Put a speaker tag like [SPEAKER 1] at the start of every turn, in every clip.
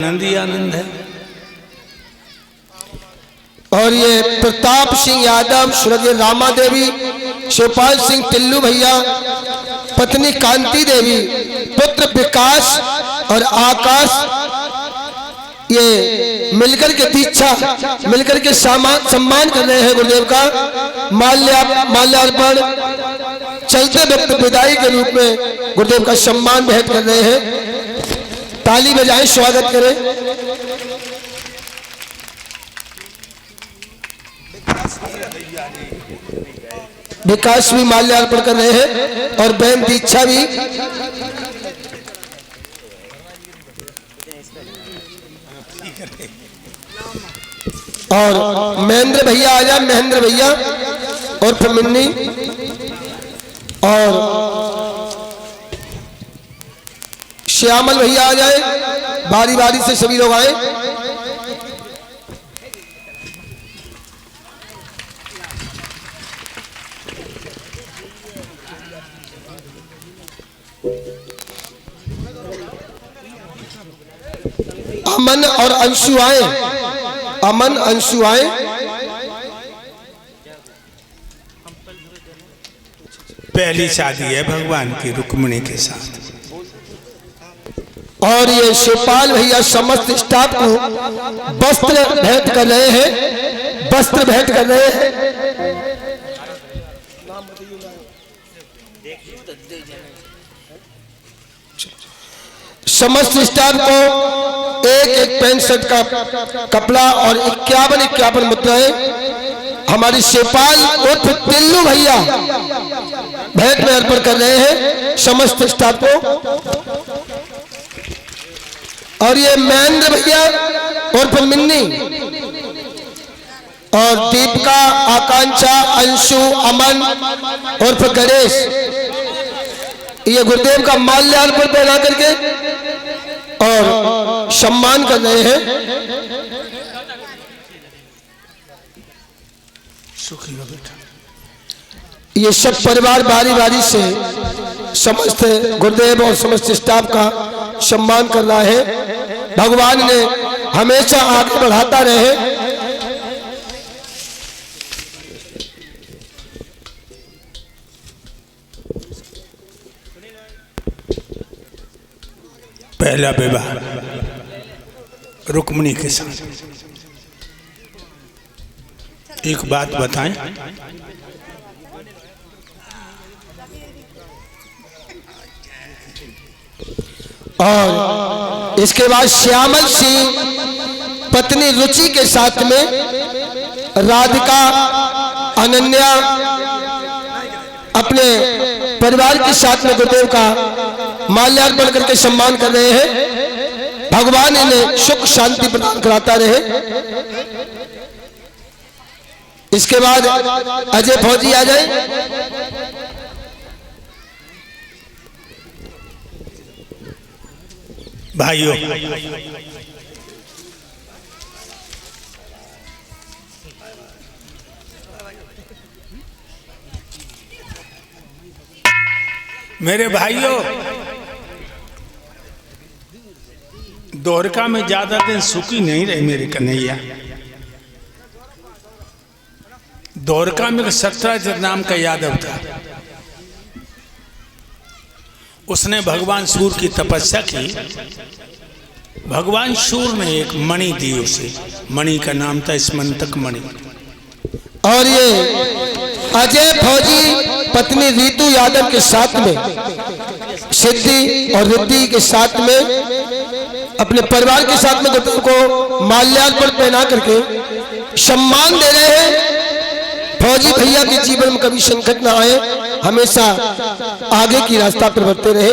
[SPEAKER 1] आनंद ही आनंद है।
[SPEAKER 2] और ये प्रताप सिंह यादव, स्वर्गीय रामा देवी, शिवपाल सिंह टिल्लू भैया, पत्नी कांति देवी, पुत्र विकास और आकाश, ये मिलकर के दीक्षा मिलकर के सम्मान कर रहे हैं गुरुदेव का। माल्यार्पण चलते वक्त विदाई के रूप में गुरुदेव का सम्मान भेंट कर रहे हैं। ताली बजाएं, स्वागत करें। विकास भी माल्यार्पण कर रहे हैं और बहन दीक्षा भी। और महेंद्र भैया आ जाए, महेंद्र भैया और फिर मिन्नी और श्यामल भैया आ जाए, बारी बारी से सभी लोग आए। अमन और अंशु आए, अमन अंशु आए।
[SPEAKER 1] पहली शादी है भगवान की रुक्मिणी के साथ।
[SPEAKER 2] और ये शिवपाल भैया समस्त स्टाफ को वस्त्र भेंट कर रहे हैं, वस्त्र भेंट कर रहे हैं। समस्त स्टाफ को एक पैंट शर्ट का कपड़ा और 51 मुद्राएं हमारी शिवपाल उर्फ टिल्लू भैया भेंट में अर्पण कर रहे हैं समस्त स्टाफ को। और ये महेंद्र भैया उर्फ मिन्नी और दीपिका, आकांक्षा, अंशु, अमन उर्फ गणेश, ये गुरुदेव का माल्यार्पण पहना करके और सम्मान कर रहे हैं।
[SPEAKER 1] सुखी हो बेटा।
[SPEAKER 2] ये सब परिवार बारी बारी से समस्त गुरुदेव और समस्त स्टाफ का सम्मान कर रहा है। भगवान ने हमेशा आगे बढ़ाता रहे।
[SPEAKER 1] पहला विवाह रुक्मिणी के साथ। एक बात बताएं,
[SPEAKER 2] और इसके बाद श्यामल सिंह पत्नी रुचि के साथ में राधिका, अनन्या अपने परिवार के साथ में गुरुदेव का माल्यार्पण करके सम्मान कर रहे हैं। भगवान इन्हें सुख शांति प्रदान कराता रहे। इसके बाद अजय फौजी आ जाए।
[SPEAKER 1] भाइयों, मेरे भाइयों, द्वारका में ज्यादा दिन सुखी नहीं रहे मेरे कन्हैया। द्वारका में सत्यराज नाम का यादव था। उसने भगवान सूर्य की तपस्या की। भगवान सूर्य ने एक मणि दी उसे। मणि का नाम था स्मंतक मणि।
[SPEAKER 2] और ये अजय फौजी पत्नी रीतू यादव के साथ में, सिद्धि और रिद्धि के साथ में, अपने परिवार के साथ में गुरुदेव को माल्यार्पण पहना करके सम्मान दे रहे हैं। फौजी भैया के जीवन में कभी संकट ना आए, हमेशा आगे की रास्ता पर बढ़ते रहे।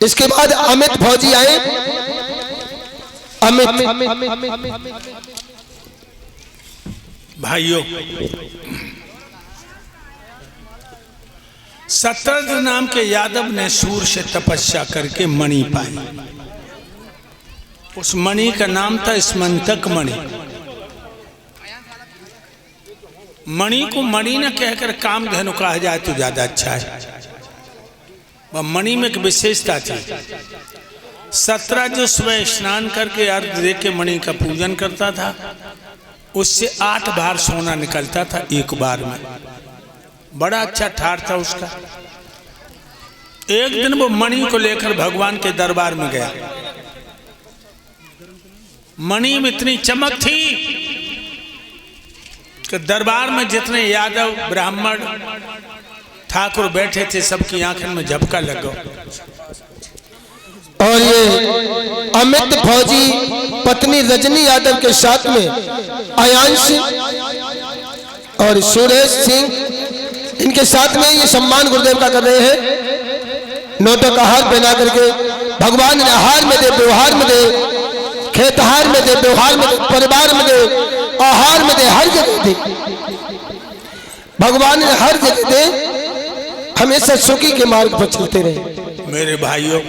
[SPEAKER 2] इसके बाद अमित फौजी आए। अमित
[SPEAKER 1] भाइयों, सत्यराज नाम के यादव ने सूर्य से तपस्या करके मणि पाई। उस मणि का नाम था स्मंतक मणि। मणि को मणि न कहकर कामधेनु कहा जाए तो ज्यादा अच्छा है। वह मणि में एक विशेषता थी। 17 जो सुबह स्नान करके अर्घ दे के मणि का पूजन करता था, उससे 8 बार सोना निकलता था एक बार में। बड़ा अच्छा ठार था उसका। एक दिन वो मणि को लेकर भगवान के दरबार में गया। मणि में इतनी चमक थी कि दरबार में जितने यादव ब्राह्मण ठाकुर बैठे थे सबकी आंखों में झपका लग गया।
[SPEAKER 2] और ये अमित फौजी पत्नी रजनी यादव के साथ में आयांश और सुरेश सिंह, इनके साथ में ये सम्मान गुरुदेव का कर रहे हैं। नोटों का हार पहना करके भगवान ने हार में दे, व्यवहार में दे, खेतहार में दे, व्यवहार में दे, परिवार में दे, आहार में दे, हर जगह दे। भगवान ने हर जगह दे, हमेशा सुखी के मार्ग पर चलते रहे।
[SPEAKER 1] मेरे भाइयों,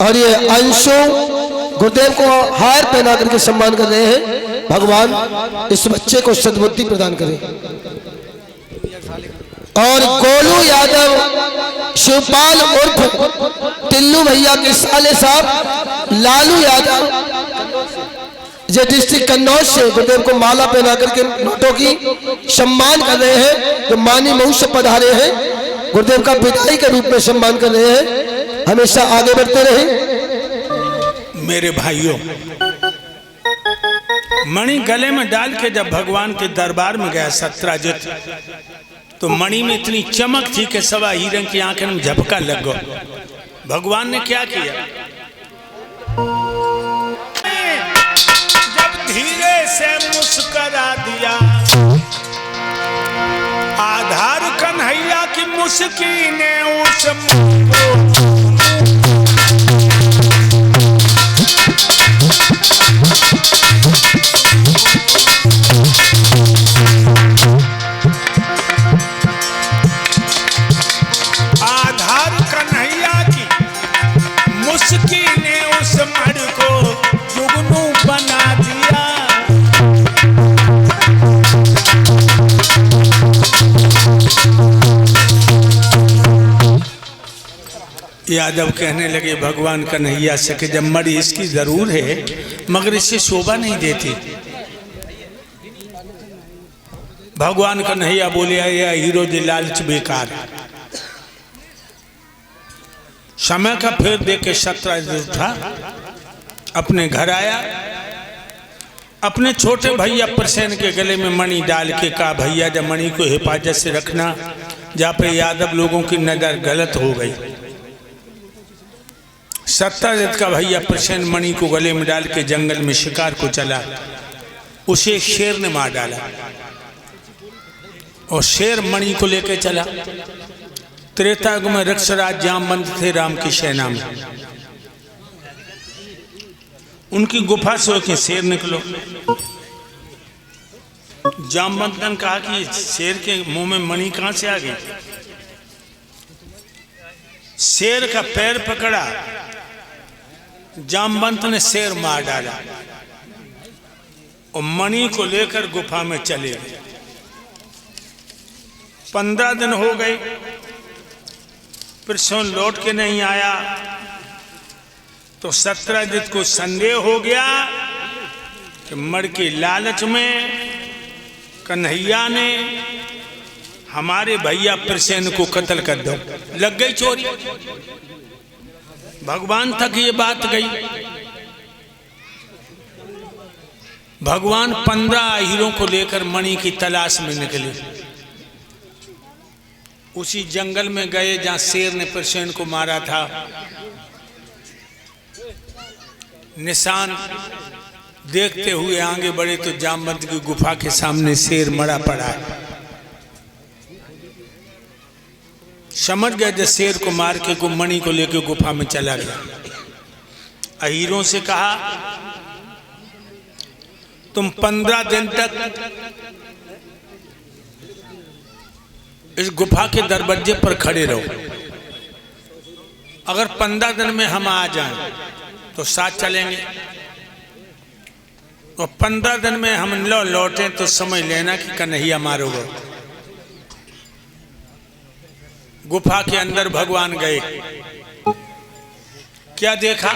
[SPEAKER 2] और ये अंशु गुरुदेव को हार पहना करके सम्मान कर रहे हैं। भगवान इस बच्चे को सद्बुद्धि प्रदान करें। और गोलू यादव शिवपाल उर्फ टिल्लू भैया के साले साहब लालू यादव जो डिस्ट्रिक्ट कन्नौज से गुरुदेव को माला पहना करके नोटों की सम्मान कर रहे हैं, जो मानी महू से पधारे हैं, गुरुदेव का विदाई के रूप में सम्मान कर रहे हैं। हमेशा आगे बढ़ते रहे।
[SPEAKER 1] मेरे भाइयों, मणि गले में डाल के जब भगवान के दरबार में गया सत्राजित, तो मणि में इतनी चमक थी कि सवा हीरे की आंखें में झपका लग गया। भगवान ने क्या किया? जब धीरे से मुस्कुरा दिया, आधार कन्हैया की मुस्की ने उस यादव कहने लगे भगवान कन्हैया से कि जब मड़ी इसकी जरूर है मगर इससे शोभा नहीं देती। भगवान कन्हैया बोले या हीरो जी लालच बेकार। समय का फेर दे के सत्राजित था, अपने घर आया, अपने छोटे भैया प्रसेन के गले में मणि डाल के कहा, भैया जब मणि को हिफाजत से रखना, जहाँ पे यादव लोगों की नजर गलत हो गई। सत्राजित का भैया प्रसेन मणि को गले में डाल के जंगल में शिकार को चला, उसे शेर ने मार डाला और शेर मणि को लेके चला। त्रेता युग में रक्षराज जामवंत थे राम की सेना में, उनकी गुफा से होके शेर निकलो। जामवंत ने कहा कि शेर के मुंह में मणि कहां से आ गई? शेर का पैर पकड़ा, जामवंत ने शेर मार डाला और मणि को लेकर गुफा में चले गए। 15 दिन हो गए, फिर सोन लौट के नहीं आया, तो सत्राजित को संदेह हो गया कि मर के लालच में कन्हैया ने हमारे भैया प्रसेन को कत्ल कर दो। लग गई चोरी। भगवान तक ये बात गई। भगवान 15 हीरों को लेकर मणि की तलाश में निकले। उसी जंगल में गए जहां शेर ने प्रसेन को मारा था। निशान देखते हुए आगे बढ़े तो जामवंत की गुफा के सामने शेर मरा पड़ा है। समझ गए जब शेर को मार के को मणि को लेकर गुफा में चला गया। हीरों से कहा तुम 15 दिन तक इस गुफा के दरवाजे पर खड़े रहो। अगर 15 दिन में हम आ जाएं तो साथ चलेंगे, और 15 दिन में हम लौटे तो समझ लेना कि कन्हैया मारोगे। गुफा के अंदर भगवान गए, क्या देखा?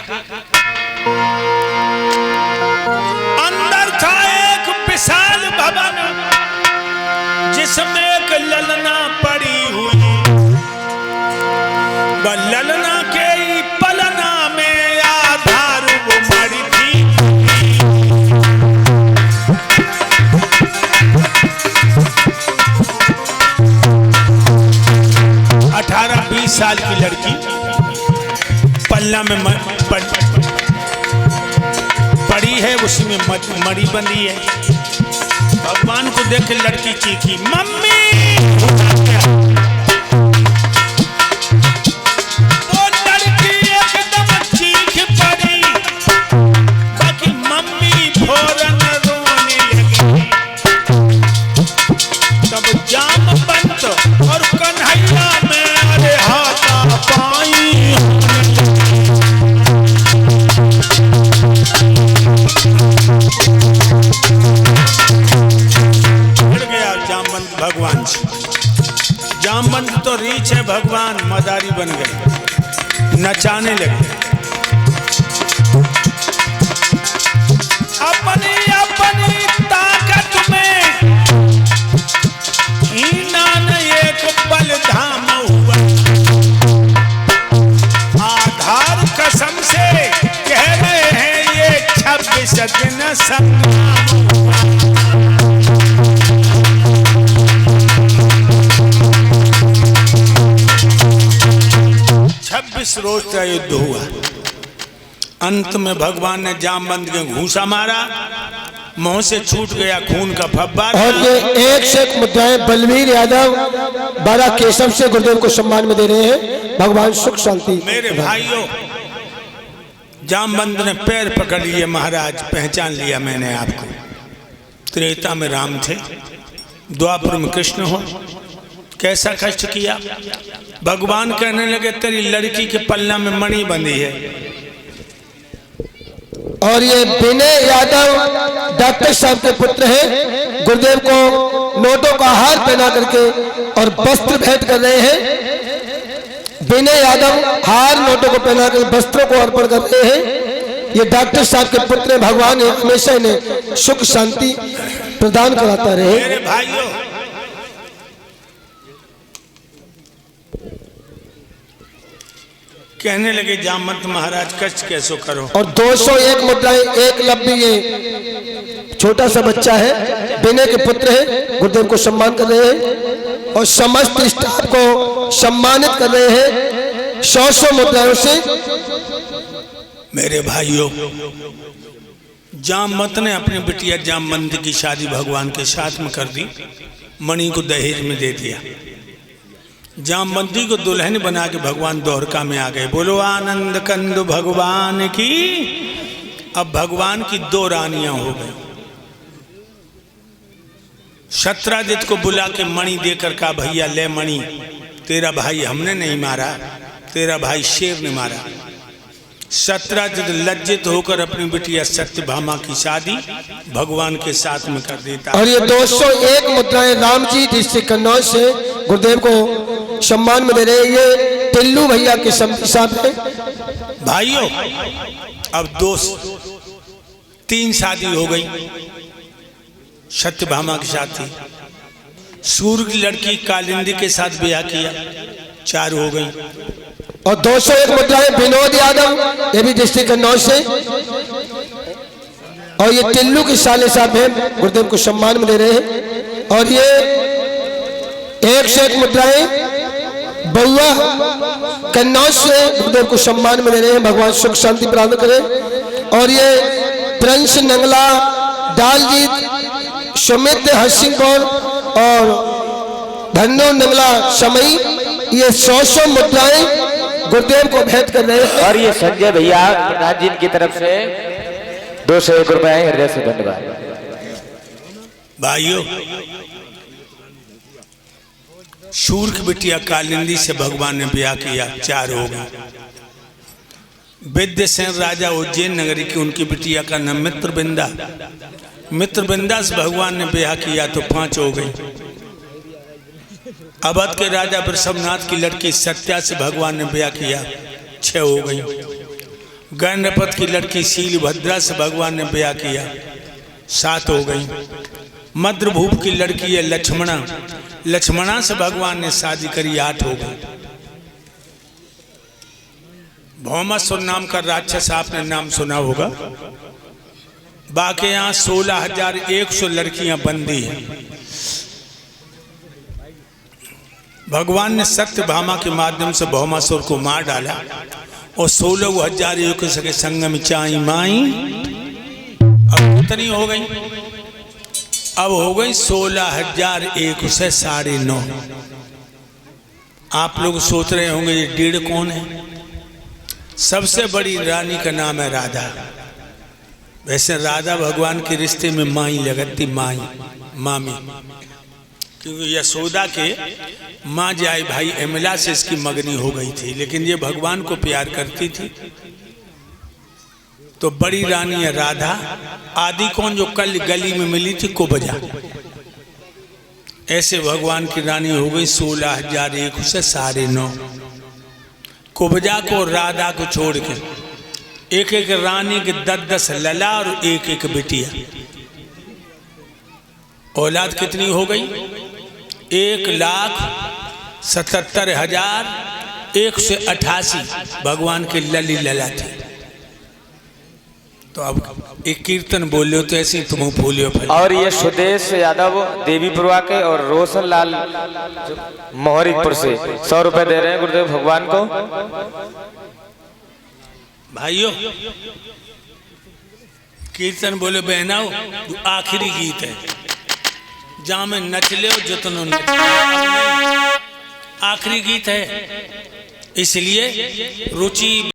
[SPEAKER 1] अंदर था एक विशाल भवन जिसमें एक ललना पड़ी हुई। वह ललना के ही पलना में आधार वो मरी थी। 18-20 साल की लड़की पल्ला में पड़ी है, उसी में मड़ी बंधी है। भगवान को देख के लड़की चीखी, मम्मी। वो लड़की एकदम चीख पड़ी, बाकी मम्मी फौरन रोने लगी। तब जामवंत और कन्हैया में अरे हाथापाई भगवान से। जामवंत तो रीछ है, भगवान मदारी बन गए, नचाने लगे। अपनी अपनी ताकत में हीनान एक बल धाम हुआ। आधार कसम से कह रहे हैं ये 26 दिन संग्राम हुआ। 26 रोज का युद्ध हुआ। अंत में भगवान ने जामवंत के घूंसा मारा, मुंह से छूट गया खून का फव्वारा।
[SPEAKER 2] और ये एक से एक मुद्राएं बलवीर यादव 12 केशव से गुरुदेव को सम्मान में दे रहे हैं। भगवान सुख शांति।
[SPEAKER 1] मेरे भाइयों, जामवंत ने पैर पकड़ लिए, महाराज पहचान लिया मैंने आपको। त्रेता में राम थे, द्वापर में कृष्ण हो। कैसा कष्ट किया। भगवान कहने लगे तेरी लड़की के पल्ला में मणि बंधी है।
[SPEAKER 2] और ये विनय यादव डॉक्टर साहब के पुत्र हैं। गुरुदेव को नोटों का हार पहना करके और वस्त्र भेंट कर रहे हैं। विनय यादव हार नोटों को पहना कर वस्त्रों को अर्पण कर रहे हैं। ये डॉक्टर साहब के पुत्र हैं। भगवान हमेशा इन्हें सुख शांति प्रदान कराता रहे।
[SPEAKER 1] मेरे भाइयों, कहने लगे जामवंत महाराज कष्ट कैसो करो।
[SPEAKER 2] और 201 मुद्राएं, एक लब्बी ये छोटा सा बच्चा है, विनय के पुत्र है। गुरुदेव को सम्मान कर रहे हैं और समस्त स्टाफ को सम्मानित कर रहे हैं 100 मुद्राओं से।
[SPEAKER 1] मेरे भाइयों, जामवंत ने अपनी बिटिया जामवंत की शादी भगवान के साथ में कर दी, मणि को दहेज में दे दिया। जामवंती को दुल्हन बना के भगवान द्वारका में आ गए। बोलो आनंद कंद भगवान की। अब भगवान की 2 रानियां हो गई। सत्राजित को बुला के मणि देकर कहा, भैया ले मणि, तेरा भाई हमने नहीं मारा, तेरा भाई शेर ने मारा। सत्राजित लज्जित होकर अपनी बिटिया सत्यभामा की शादी भगवान के साथ में कर देता।
[SPEAKER 2] और ये 201 मुद्राएं राम जी डिस्ट्रिक्ट कन्नौज से गुरुदेव को सम्मान में दे रहे हैं। ये टिल्लू भैया के साथ है।
[SPEAKER 1] भाइयों, अब 3 शादी हो गई। सत्यभामा के साथ थी। सूर्य की लड़की कालिंदी के साथ ब्याह किया, 4 हो गई।
[SPEAKER 2] और 201 मुद्राएं विनोद यादव, ये भी डिस्ट्रिक्ट कन्नौज से। और ये टिल्लू के साले साहब हैं, गुरुदेव को सम्मान में दे रहे हैं। और ये 1 से 1 मुद्राएं बउआ कन्नौज से गुरुदेव को सम्मान में दे रहे हैं। भगवान सुख शांति प्रदान करें। और ये प्रिंस नंगला, डालजीत, सुमित हरसिंहपुर और धन्नो नंगला समई, ये 100 मुद्राएं गुरुदेव को भेंट कर रहे हैं।
[SPEAKER 3] और ये संजय भैया प्रधान जी की तरफ से 201 रुपए हृदय से धन्यवाद।
[SPEAKER 1] भाइयों, शूर की बिटिया कालिंदी से भगवान ने ब्याह किया, 4 हो गई। विद्यसेन राजा उज्जैन नगरी की उनकी बिटिया का नाम मित्रविंदा, मित्रविंदा से भगवान ने ब्याह किया तो 5 हो गई। अवध के राजा वृषभनाथ की लड़की सत्या से भगवान ने ब्याह किया, 6 हो गई। गणपत की लड़की शीलभद्रा से भगवान ने ब्याह किया, 7 हो गई। मद्रभूप की लड़की है लक्ष्मणा, लक्ष्मणा से भगवान ने शादी करी, 8 हो गई। भौमासुर नाम का राक्षस आपने नाम सुना होगा। बाकी यहाँ 16,100 लड़कियां बंदी हैं। भगवान ने सत्यभामा के माध्यम से भौमासुर को मार डाला और 16,000 के संगम चाई माई। अब कितनी हो गई? अब हो गई 16,100 से 9.5। आप लोग सोच रहे होंगे ये 1.5 कौन है? सबसे बड़ी रानी का नाम है राधा। वैसे राधा भगवान के रिश्ते में माई लगती, माई मामी, क्योंकि यशोदा के माँ जाए भाई अमला से इसकी मगनी हो गई थी, लेकिन ये भगवान को प्यार करती थी। तो बड़ी रानी है राधा। आदि कौन जो कल गली में मिली थी कुब्जा। ऐसे भगवान की रानी हो गई 16,100 से 9.5। कुब्जा को राधा को छोड़ के एक एक रानी के 10-10 लला और एक एक बिटिया। औलाद कितनी हो गई? 1,77,188 भगवान के लली लला थे। तो अब एक कीर्तन बोलियो तो ऐसे ही तुम बोलियो।
[SPEAKER 3] और ये सुदेश यादव देवीपुरवा के और रोशन लाल मोहरिकपुर से 100 रुपए दे रहे हैं गुरुदेव भगवान को।
[SPEAKER 1] भाइयों, कीर्तन बोले बहनाओ, आखिरी गीत है जहां में नच ले जितनो नच, आखिरी गीत है, इसलिए रुचि